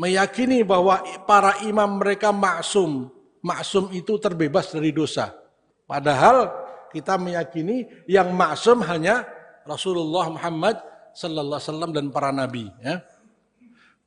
meyakini bahwa para imam mereka maksum. Maksum itu terbebas dari dosa. Padahal kita meyakini yang maksum hanya Rasulullah Muhammad sallallahu alaihi wasallam dan para nabi, ya.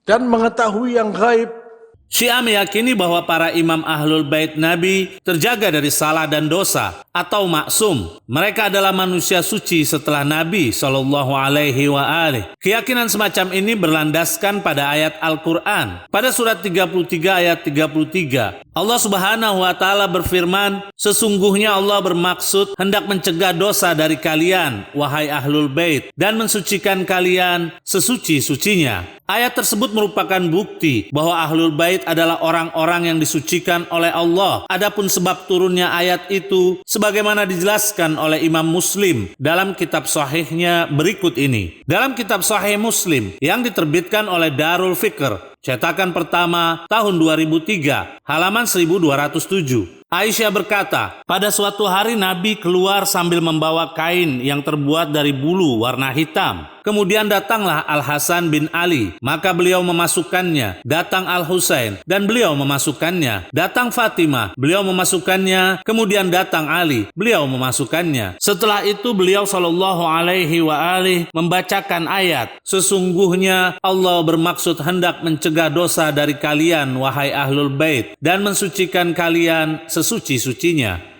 Dan mengetahui yang gaib. Syiah meyakini bahwa para imam ahlul bait Nabi terjaga dari salah dan dosa atau maksum. Mereka adalah manusia suci setelah Nabi Shallallahu Alaihi Wasallam. Keyakinan semacam ini berlandaskan pada ayat Al-Quran. Pada surat 33 ayat 33, Allah Subhanahu Wa Taala berfirman, sesungguhnya Allah bermaksud hendak mencegah dosa dari kalian, wahai ahlul bait, dan mensucikan kalian sesuci-sucinya. Ayat tersebut merupakan bukti bahwa ahlul bait adalah orang-orang yang disucikan oleh Allah. Adapun sebab turunnya ayat itu sebagaimana dijelaskan oleh Imam Muslim dalam kitab sahihnya berikut ini. Dalam kitab Sahih Muslim yang diterbitkan oleh Darul Fikr, cetakan pertama tahun 2003, halaman 1207. Aisyah berkata, pada suatu hari Nabi keluar sambil membawa kain yang terbuat dari bulu warna hitam. Kemudian datanglah Al-Hasan bin Ali, maka beliau memasukkannya. Datang Al-Husain, dan beliau memasukkannya. Datang Fatimah, beliau memasukkannya. Kemudian datang Ali, beliau memasukkannya. Setelah itu beliau Shallallahu Alaihi Wasallam membacakan ayat, sesungguhnya Allah bermaksud hendak mencegah dosa dari kalian, wahai ahlul bait, dan mensucikan kalian sesuci-sucinya.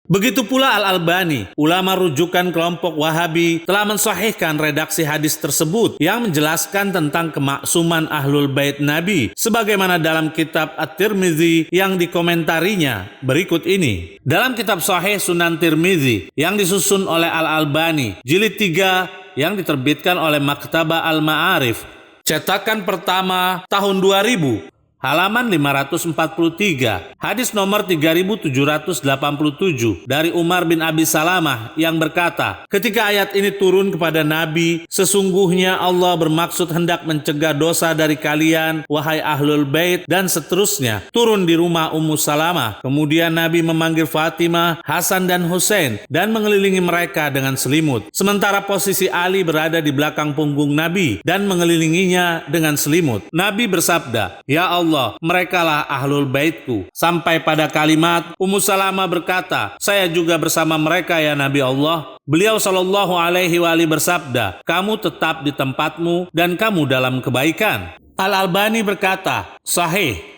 Begitu pula Al-Albani, ulama rujukan kelompok Wahabi, telah mensahihkan redaksi hadis tersebut yang menjelaskan tentang kemaksuman ahlul bait Nabi sebagaimana dalam kitab At-Tirmizi yang dikomentarinya berikut ini. Dalam kitab Sahih Sunan Tirmizi yang disusun oleh Al-Albani, jilid 3 yang diterbitkan oleh Maktabah Al-Ma'arif, cetakan pertama tahun 2000, halaman 543, hadis nomor 3787 dari Umar bin Abi Salamah yang berkata, ketika ayat ini turun kepada Nabi, sesungguhnya Allah bermaksud hendak mencegah dosa dari kalian, wahai ahlul bait, dan seterusnya, turun di rumah Ummu Salamah. Kemudian Nabi memanggil Fatimah, Hasan dan Husain dan mengelilingi mereka dengan selimut. Sementara posisi Ali berada di belakang punggung Nabi dan mengelilinginya dengan selimut. Nabi bersabda, ya Allah, merekalah ahlul baitku. Sampai pada kalimat Ummu Salamah berkata, saya juga bersama mereka ya Nabi Allah. Beliau Shallallahu Alaihi Wasallam bersabda, kamu tetap di tempatmu dan kamu dalam kebaikan. Al-Albani berkata, sahih.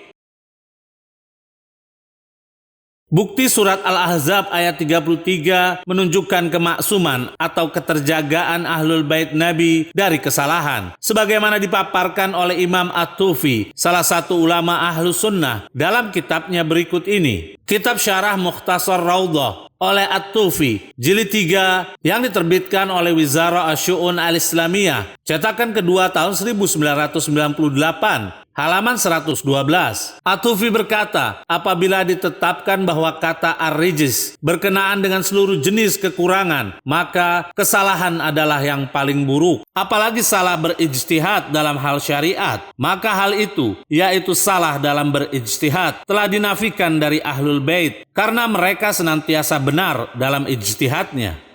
Bukti surat Al-Ahzab ayat 33 menunjukkan kemaksuman atau keterjagaan ahlul bait Nabi dari kesalahan. Sebagaimana dipaparkan oleh Imam At-Tufi, salah satu ulama ahlus sunnah, dalam kitabnya berikut ini. Kitab Syarah Mukhtasar Raudhah oleh At-Tufi, jilid 3 yang diterbitkan oleh Wizara Asy-Syu'un Al-Islamiyah, cetakan kedua tahun 1998. Halaman 112. At-Tufi berkata, apabila ditetapkan bahwa kata ar-rijs berkenaan dengan seluruh jenis kekurangan, maka kesalahan adalah yang paling buruk. Apalagi salah berijtihad dalam hal syariat, maka hal itu, yaitu salah dalam berijtihad, telah dinafikan dari ahlul bait, karena mereka senantiasa benar dalam ijtihadnya.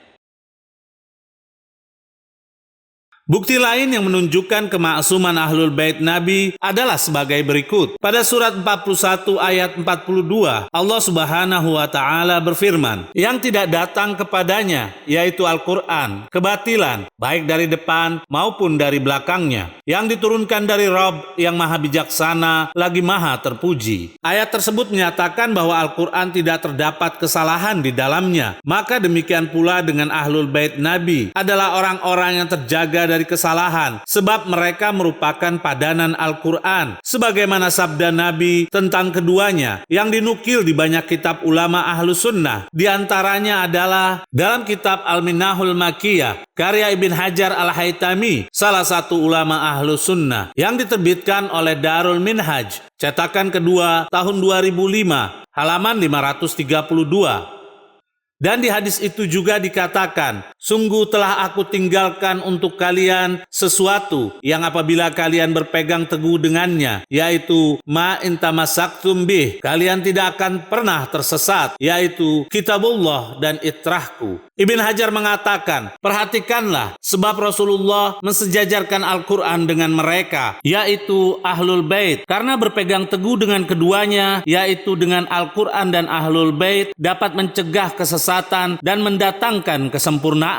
Bukti lain yang menunjukkan kemaksuman ahlul bait Nabi adalah sebagai berikut. Pada surat 41 ayat 42, Allah Subhanahu wa Ta'ala berfirman, yang tidak datang kepadanya, yaitu Al-Quran, kebatilan, baik dari depan maupun dari belakangnya, yang diturunkan dari Rabb yang maha bijaksana, lagi maha terpuji. Ayat tersebut menyatakan bahwa Al-Quran tidak terdapat kesalahan di dalamnya. Maka demikian pula dengan ahlul bait Nabi adalah orang-orang yang terjaga dari kesalahan, sebab mereka merupakan padanan Al-Quran, sebagaimana sabda Nabi tentang keduanya yang dinukil di banyak kitab ulama ahlus sunnah. Di antaranya adalah dalam kitab Al-Minahul Makiyah karya Ibn Hajar Al-Haytami, salah satu ulama ahlus sunnah, yang diterbitkan oleh Darul Minhaj, cetakan kedua tahun 2005, halaman 532. Dan di hadis itu juga dikatakan, Sungguh telah aku tinggalkan untuk kalian sesuatu yang apabila kalian berpegang teguh dengannya, yaitu ma in tamassaktum bih, kalian tidak akan pernah tersesat, yaitu kitabullah dan itrahku. Ibn Hajar mengatakan, perhatikanlah sebab Rasulullah mensejajarkan Al-Quran dengan mereka, yaitu Ahlul Bait, karena berpegang teguh dengan keduanya, yaitu dengan Al-Quran dan Ahlul Bait, dapat mencegah kesesatan dan mendatangkan kesempurnaan.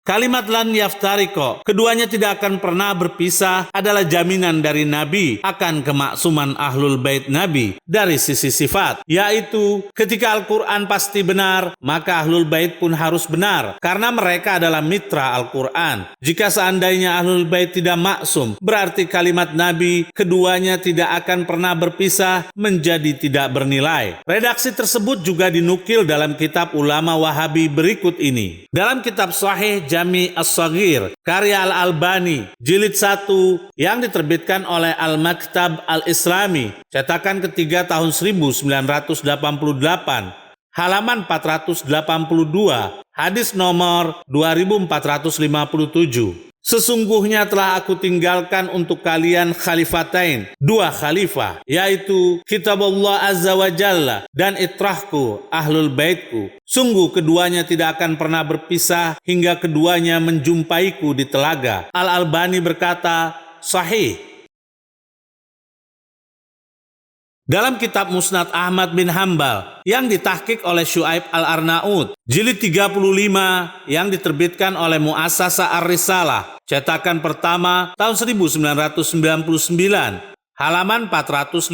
Kalimat lan yaftariko, keduanya tidak akan pernah berpisah, adalah jaminan dari Nabi akan kemaksuman Ahlul Bait Nabi dari sisi sifat, yaitu ketika Al-Quran pasti benar, maka Ahlul Bait pun harus benar, karena mereka adalah mitra Al-Quran. Jika seandainya Ahlul Bait tidak maksum, berarti kalimat Nabi keduanya tidak akan pernah berpisah menjadi tidak bernilai. Redaksi tersebut juga dinukil dalam kitab ulama Wahabi berikut ini. Dalam kitab Sahih Jami As-Saghir, karya Al-Albani, jilid 1 yang diterbitkan oleh Al-Maktab Al-Islami, cetakan ketiga tahun 1988, halaman 482, hadis nomor 2457. Sesungguhnya telah aku tinggalkan untuk kalian khalifatain, dua khalifah, yaitu kitabullah azza wa jalla dan itrahku, ahlul baitku. Sungguh keduanya tidak akan pernah berpisah hingga keduanya menjumpaiku di telaga. Al-Albani berkata, sahih. Dalam kitab Musnad Ahmad bin Hambal yang ditahqiq oleh Syuaib Al-Arnaud, jilid 35 yang diterbitkan oleh Muassasah Ar-Risalah, cetakan pertama tahun 1999, halaman 456,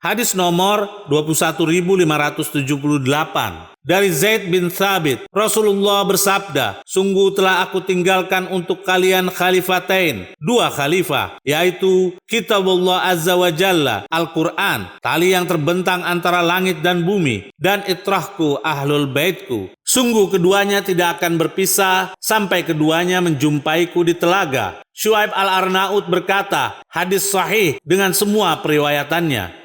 hadis nomor 21578. Dari Zaid bin Thabit, Rasulullah bersabda, sungguh telah aku tinggalkan untuk kalian khalifatain, dua khalifah, yaitu kitabullah azza wa jalla, Al-Quran, tali yang terbentang antara langit dan bumi, dan itrahku, ahlul baitku. Sungguh keduanya tidak akan berpisah sampai keduanya menjumpaiku di telaga. Syuaib Al-Arnaud berkata, hadis sahih dengan semua periwayatannya.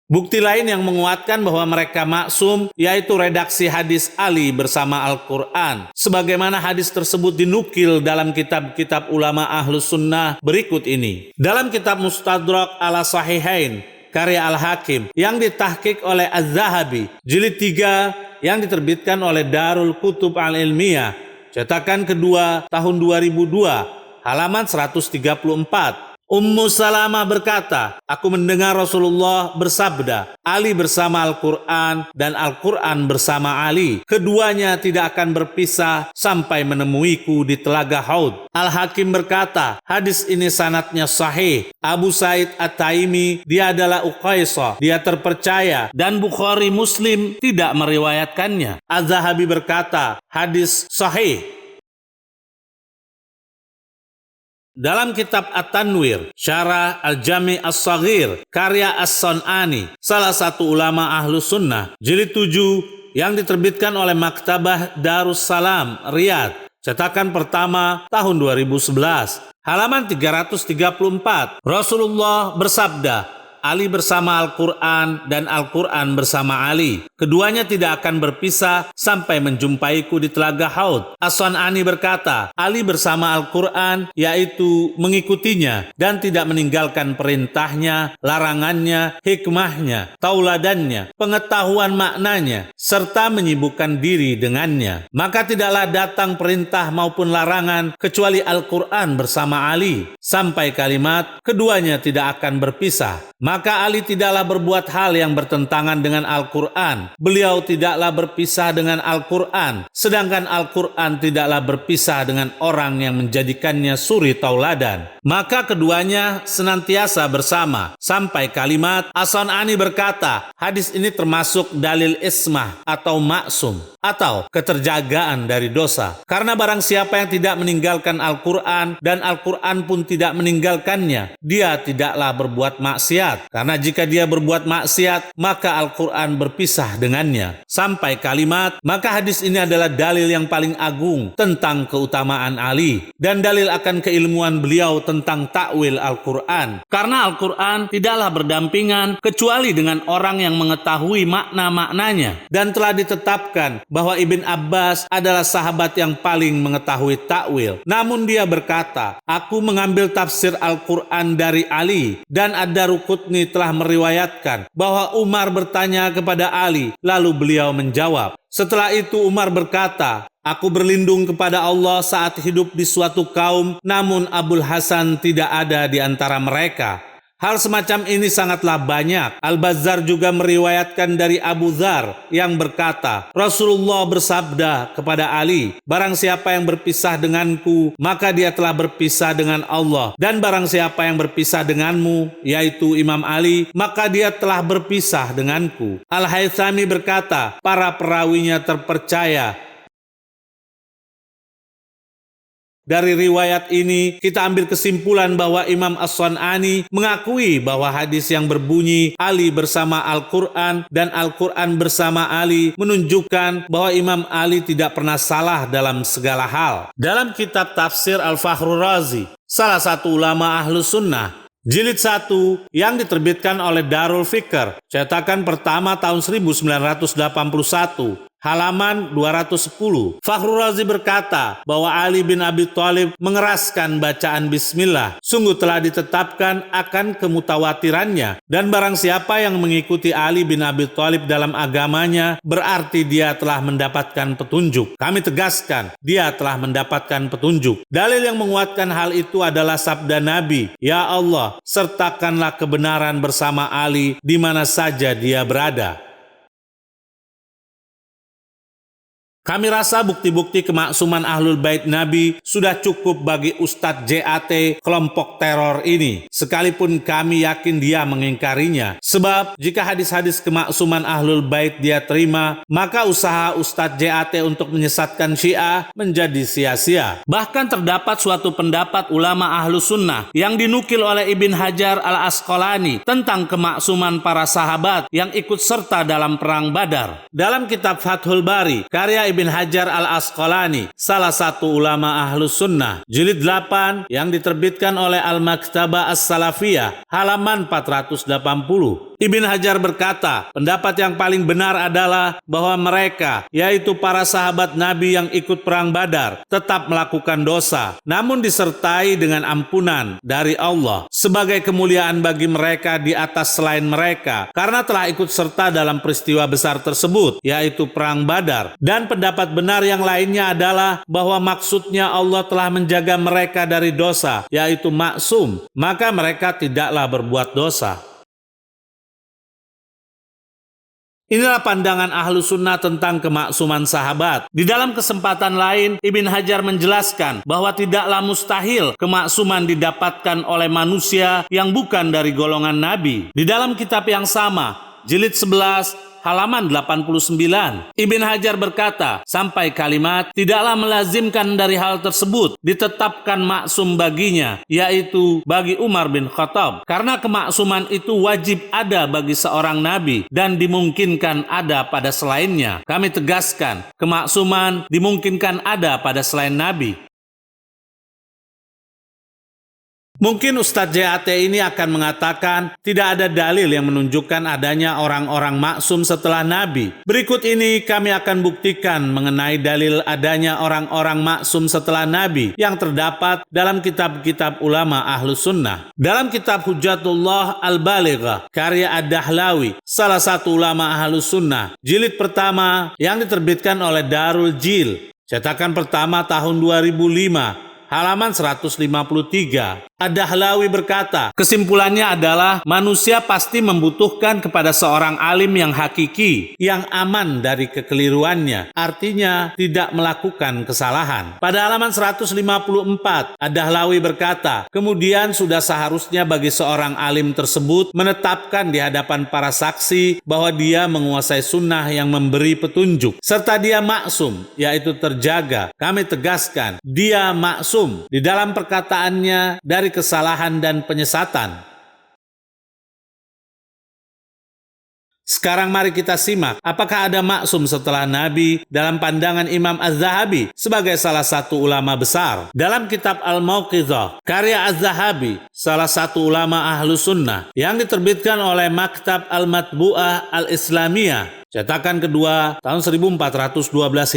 Bukti lain yang menguatkan bahwa mereka maksum, yaitu redaksi hadis Ali bersama Al-Quran. Sebagaimana hadis tersebut dinukil dalam kitab-kitab ulama Ahlus Sunnah berikut ini. Dalam kitab Mustadrak ala Sahihain, karya Al-Hakim, yang ditahqiq oleh Az-Zahabi, jilid 3, yang diterbitkan oleh Darul Kutub Al-Ilmiyah, cetakan kedua tahun 2002, halaman 134. Ummu Salamah berkata, aku mendengar Rasulullah bersabda, Ali bersama Al-Quran dan Al-Quran bersama Ali. Keduanya tidak akan berpisah sampai menemuiku di telaga Haud. Al-Hakim berkata, hadis ini sanadnya sahih. Abu Said At-Taimi, dia adalah Uqaisah, dia terpercaya, dan Bukhari Muslim tidak meriwayatkannya. Az-Zahabi berkata, hadis sahih. Dalam kitab At-Tanwir, Syarah Al-Jami As-Saghir, karya As-Sun'ani, salah satu ulama Ahlus Sunnah, jilid 7 yang diterbitkan oleh Maktabah Darussalam, Riyadh, cetakan pertama tahun 2011, halaman 334. Rasulullah bersabda, Ali bersama Al-Quran dan Al-Quran bersama Ali. Keduanya tidak akan berpisah sampai menjumpaiku di telaga Haud. As-Sun'ani berkata, Ali bersama Al-Quran, yaitu mengikutinya dan tidak meninggalkan perintahnya, larangannya, hikmahnya, tauladannya, pengetahuan maknanya, serta menyibukkan diri dengannya. Maka tidaklah datang perintah maupun larangan kecuali Al-Quran bersama Ali, sampai kalimat keduanya tidak akan berpisah. Maka Ali tidaklah berbuat hal yang bertentangan dengan Al-Quran. Beliau tidaklah berpisah dengan Al-Quran, sedangkan Al-Quran tidaklah berpisah dengan orang yang menjadikannya suri tauladan. Maka keduanya senantiasa bersama, sampai kalimat As-Sun'ani berkata, hadis ini termasuk dalil ismah atau maksum. atau keterjagaan dari dosa. Karena barang siapa yang tidak meninggalkan Al-Quran dan Al-Quran pun tidak meninggalkannya, dia tidaklah berbuat maksiat. Karena jika dia berbuat maksiat, maka Al-Quran berpisah dengannya. Sampai kalimat, maka hadis ini adalah dalil yang paling agung tentang keutamaan Ali dan dalil akan keilmuan beliau tentang takwil Al-Quran. Karena Al-Quran tidaklah berdampingan kecuali dengan orang yang mengetahui makna-maknanya, dan telah ditetapkan bahwa Ibn Abbas adalah sahabat yang paling mengetahui takwil. Namun dia berkata, aku mengambil tafsir Al-Quran dari Ali, dan Ad-Daruqutni telah meriwayatkan bahwa Umar bertanya kepada Ali, lalu beliau menjawab. Setelah itu Umar berkata, aku berlindung kepada Allah saat hidup di suatu kaum, namun Abul Hasan tidak ada di antara mereka. Hal semacam ini sangatlah banyak. Al-Bazzar juga meriwayatkan dari Abu Dzar yang berkata, Rasulullah bersabda kepada Ali, barang siapa yang berpisah denganku, maka dia telah berpisah dengan Allah. Dan barang siapa yang berpisah denganmu, yaitu Imam Ali, maka dia telah berpisah denganku. Al-Haythami berkata, para perawinya terpercaya. Dari riwayat ini, kita ambil kesimpulan bahwa Imam As-San'ani mengakui bahwa hadis yang berbunyi Ali bersama Al-Quran dan Al-Quran bersama Ali menunjukkan bahwa Imam Ali tidak pernah salah dalam segala hal. Dalam kitab tafsir Al-Fakhrur Razi, salah satu ulama Ahlus Sunnah, Jilid 1 yang diterbitkan oleh Darul Fikr, cetakan pertama tahun 1981, halaman 210. Fakhrur Razi berkata bahwa Ali bin Abi Thalib mengeraskan bacaan bismillah. Sungguh telah ditetapkan akan kemutawatirannya, dan barang siapa yang mengikuti Ali bin Abi Thalib dalam agamanya, berarti dia telah mendapatkan petunjuk. Kami tegaskan, dia telah mendapatkan petunjuk. Dalil yang menguatkan hal itu adalah sabda Nabi, ya Allah, sertakanlah kebenaran bersama Ali di mana saja dia berada. Kami rasa bukti-bukti kemaksuman Ahlul Bait Nabi sudah cukup bagi Ustadz JAT kelompok teror ini, sekalipun kami yakin dia mengingkarinya. Sebab jika hadis-hadis kemaksuman Ahlul Bait dia terima, maka usaha Ustadz JAT untuk menyesatkan Syiah menjadi sia-sia. Bahkan terdapat suatu pendapat ulama Ahlus Sunnah yang dinukil oleh Ibn Hajar Al-Asqalani tentang kemaksuman para sahabat yang ikut serta dalam perang Badar. Dalam kitab Fathul Bari, karya Ibn Hajar Al-Asqalani, salah satu ulama Ahlus Sunnah, jilid 8 yang diterbitkan oleh Al-Maktabah As-Salafiyah, halaman 480. Ibn Hajar berkata, pendapat yang paling benar adalah bahwa mereka, yaitu para sahabat Nabi yang ikut perang Badar, tetap melakukan dosa, namun disertai dengan ampunan dari Allah sebagai kemuliaan bagi mereka di atas selain mereka, karena telah ikut serta dalam peristiwa besar tersebut, yaitu perang Badar. Dan pendapat benar yang lainnya adalah bahwa maksudnya Allah telah menjaga mereka dari dosa, yaitu maksum, maka mereka tidaklah berbuat dosa. Inilah pandangan Ahlus Sunnah tentang kemaksuman sahabat. Di dalam kesempatan lain, Ibn Hajar menjelaskan bahwa tidaklah mustahil kemaksuman didapatkan oleh manusia yang bukan dari golongan Nabi. Di dalam kitab yang sama, jilid 11, halaman 89, Ibn Hajar berkata, sampai kalimat, tidaklah melazimkan dari hal tersebut ditetapkan maksum baginya, yaitu bagi Umar bin Khattab. Karena kemaksuman itu wajib ada bagi seorang nabi dan dimungkinkan ada pada selainnya. Kami tegaskan, kemaksuman dimungkinkan ada pada selain nabi. Mungkin Ustadz JAT ini akan mengatakan tidak ada dalil yang menunjukkan adanya orang-orang maksum setelah Nabi. Berikut ini kami akan buktikan mengenai dalil adanya orang-orang maksum setelah Nabi yang terdapat dalam kitab-kitab ulama Ahlus Sunnah. Dalam kitab Hujjatullah Al-Balighah, karya Ad-Dahlawi, salah satu ulama Ahlus Sunnah, jilid pertama yang diterbitkan oleh Darul Jil, cetakan pertama tahun 2005, halaman 153. Ad-Dahlawi berkata, kesimpulannya adalah manusia pasti membutuhkan kepada seorang alim yang hakiki, yang aman dari kekeliruannya, artinya tidak melakukan kesalahan. Pada halaman 154, Ad-Dahlawi berkata, kemudian sudah seharusnya bagi seorang alim tersebut menetapkan di hadapan para saksi bahwa dia menguasai sunnah yang memberi petunjuk, serta dia maksum, yaitu terjaga. Kami tegaskan, dia maksum di dalam perkataannya dari kesalahan dan penyesatan. Sekarang mari kita simak apakah ada maksum setelah Nabi dalam pandangan Imam Az-Zahabi sebagai salah satu ulama besar. Dalam kitab Al-Mauqidhah, karya Az-Zahabi, salah satu ulama ahlu sunnah, yang diterbitkan oleh Maktab Al-Matbu'ah Al-Islamiyah, cetakan kedua tahun 1412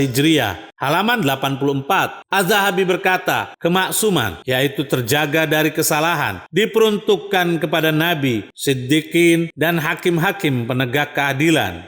Hijriah, halaman 84. Az-Zahabi berkata, kemaksuman, yaitu terjaga dari kesalahan, diperuntukkan kepada Nabi, Siddiqin, dan hakim-hakim penegak keadilan.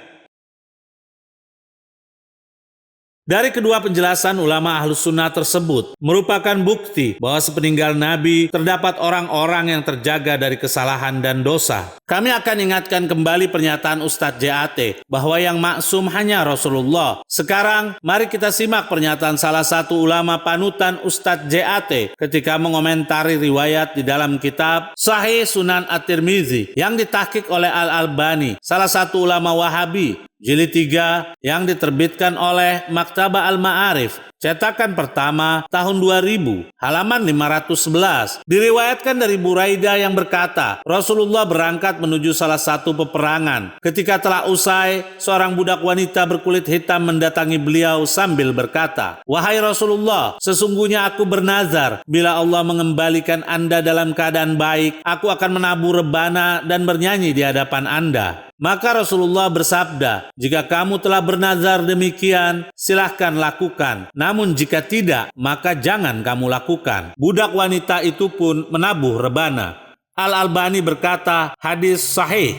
Dari kedua penjelasan ulama ahlus sunnah tersebut merupakan bukti bahwa sepeninggal Nabi terdapat orang-orang yang terjaga dari kesalahan dan dosa. Kami akan ingatkan kembali pernyataan Ustadz JAT bahwa yang maksum hanya Rasulullah. Sekarang mari kita simak pernyataan salah satu ulama panutan Ustadz JAT ketika mengomentari riwayat di dalam kitab Sahih Sunan At-Tirmizi yang ditahqiq oleh Al-Albani, salah satu ulama Wahabi, jilid 3 yang diterbitkan oleh Maktabah Al-Ma'arif, cetakan pertama tahun 2000, halaman 511. Diriwayatkan dari Buraidah yang berkata, Rasulullah berangkat menuju salah satu peperangan. Ketika telah usai, seorang budak wanita berkulit hitam mendatangi beliau sambil berkata, wahai Rasulullah, sesungguhnya aku bernazar, bila Allah mengembalikan Anda dalam keadaan baik, aku akan menabur rebana dan bernyanyi di hadapan Anda. Maka Rasulullah bersabda, jika kamu telah bernazar demikian, silahkan lakukan. Namun jika tidak, maka jangan kamu lakukan. Budak wanita itu pun menabuh rebana. Al-Albani berkata, hadis sahih.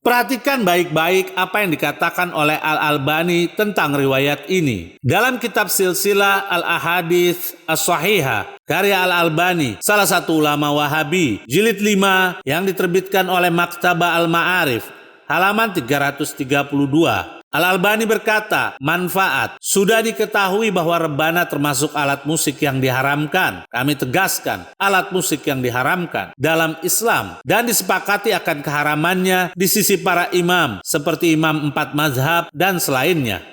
Perhatikan baik-baik apa yang dikatakan oleh Al-Albani tentang riwayat ini. Dalam kitab Silsilah Al-Ahadits As-Sahihah, karya Al-Albani, salah satu ulama Wahabi, jilid 5 yang diterbitkan oleh Maktabah Al-Ma'arif, halaman 332. Al-Albani berkata, manfaat. Sudah diketahui bahwa rebana termasuk alat musik yang diharamkan. Kami tegaskan, alat musik yang diharamkan dalam Islam dan disepakati akan keharamannya di sisi para imam, seperti imam 4 mazhab dan selainnya.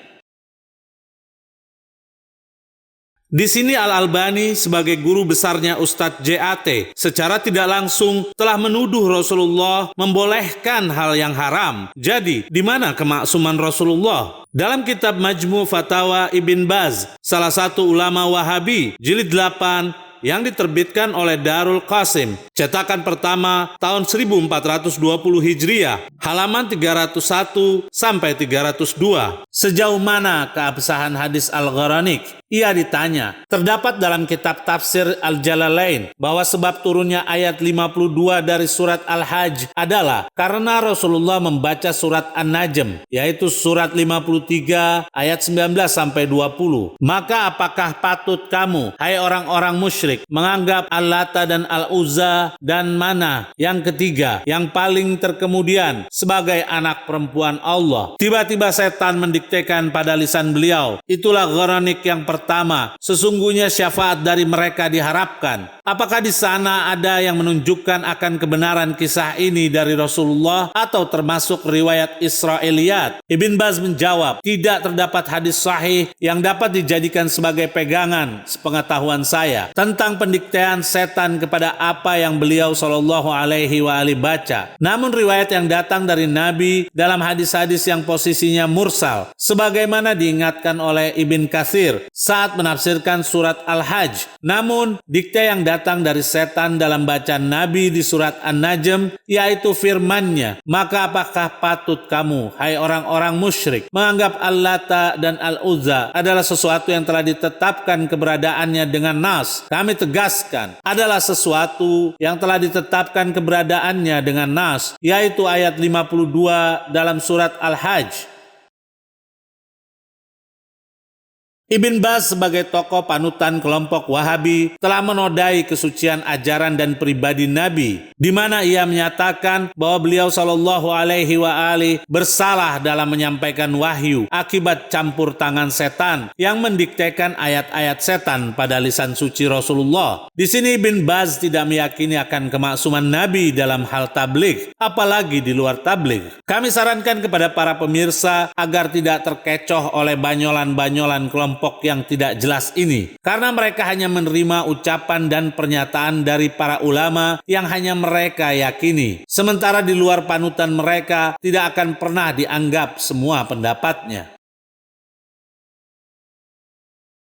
Di sini Al-Albani sebagai guru besarnya Ustadz JAT secara tidak langsung telah menuduh Rasulullah membolehkan hal yang haram. Jadi, di mana kemaksuman Rasulullah? Dalam kitab Majmu' Fatawa Ibn Baz, salah satu ulama Wahabi, jilid 8 yang diterbitkan oleh Darul Qasim, cetakan pertama tahun 1420 Hijriah, halaman 301 sampai 302. Sejauh mana keabsahan hadis Al-Gharanik? Ia ditanya, terdapat dalam kitab tafsir Al-Jalalain bahwa sebab turunnya ayat 52 dari surat Al-Hajj adalah karena Rasulullah membaca surat An-Najm, yaitu surat 53 ayat 19 sampai 20. Maka apakah patut kamu, hai orang-orang musyrik, menganggap Al-Lata dan Al-Uzza dan Mana yang ketiga, yang paling terkemudian, sebagai anak perempuan Allah? Tiba-tiba setan mendiktekan pada lisan beliau, itulah Gharanik yang pertama, sesungguhnya syafaat dari mereka diharapkan. Apakah di sana ada yang menunjukkan akan kebenaran kisah ini dari Rasulullah atau termasuk riwayat Israiliyat? Ibn Baz menjawab, tidak terdapat hadis sahih yang dapat dijadikan sebagai pegangan sepengetahuan saya tentang pendiktean setan kepada apa yang beliau SAW baca. Namun riwayat yang datang dari Nabi dalam hadis-hadis yang posisinya mursal, sebagaimana diingatkan oleh Ibn Katsir saat menafsirkan surat Al-Hajj. Namun dikte yang datang dari setan dalam bacaan Nabi di surat An-Najm, yaitu firman-Nya, maka apakah patut kamu, hai orang-orang musyrik, menganggap Al-Lata dan Al-Uzza adalah sesuatu yang telah ditetapkan keberadaannya dengan nas? Kami tegaskan, adalah sesuatu yang telah ditetapkan keberadaannya dengan nas, yaitu ayat 52 dalam surat Al-Hajj. Ibn Baz sebagai tokoh panutan kelompok Wahabi telah menodai kesucian ajaran dan pribadi Nabi, di mana ia menyatakan bahwa beliau Shallallahu Alaihi Wasallam bersalah dalam menyampaikan wahyu akibat campur tangan setan yang mendiktekan ayat-ayat setan pada lisan suci Rasulullah. Di sini Ibn Baz tidak meyakini akan kemaksuman Nabi dalam hal tabligh, apalagi di luar tabligh. Kami sarankan kepada para pemirsa agar tidak terkecoh oleh banyolan-banyolan kelompok yang tidak jelas ini, karena mereka hanya menerima ucapan dan pernyataan dari para ulama yang hanya mereka yakini, sementara di luar panutan mereka tidak akan pernah dianggap semua pendapatnya.